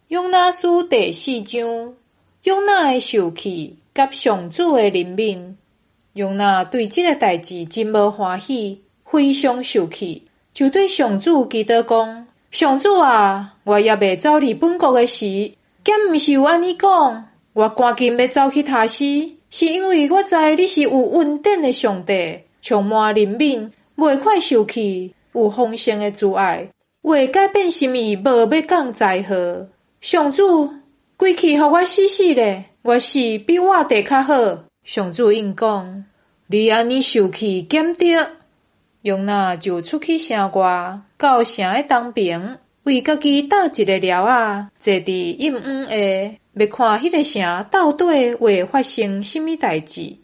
永那书第4章，永那的受气甲上主的怜悯。永那对这个代志真无欢喜，非常受气，就对上主祈祷讲：上主啊，我也未走离本国的时，敢毋是有安尼讲，我赶紧要走去他死，是因为我知你是有恩典的上帝，充满怜悯，袂快受气，有丰盛的慈爱，会改变心意，无要降灾祸。上主，归去互我死死咧，我死比活地较好。上主应讲：你安尼受气减得。永那就出去城外，到城的东边，为家己搭一个寮仔，坐伫阴暗下，要看迄个城到底会发生什么代志。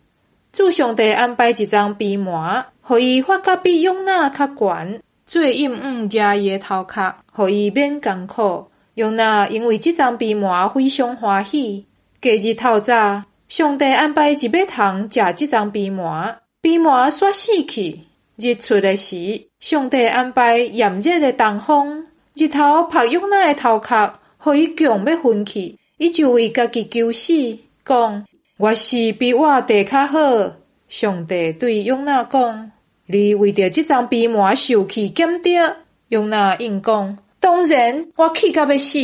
主上帝安排一张鼻膜，互伊发觉比永那较悬，最阴暗遮伊的头壳，互伊免艰苦。永那因为这张鼻膜非常欢喜。隔日透早，上帝安排一尾虫食这张鼻膜，鼻膜煞死去。日出的时，上帝安排炎热的东风，日头晒永那的头壳，互伊强要昏去。伊就为家己求死，讲：我死比活地较好。上帝对永那讲：你为着这张鼻膜受气减得。永那应讲：当然，我气甲要死。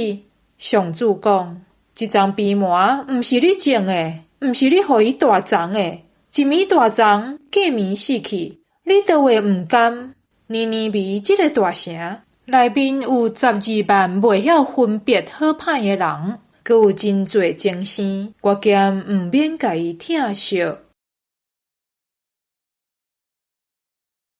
上主讲：这张鼻膜毋是你种的，毋是你互伊大长的，一暝大长，过暝死去。你倒会毋甘？尼尼微这个大城内面有12万袂晓分别好歹的人，阁有真侪精生，我兼毋免甲伊疼惜。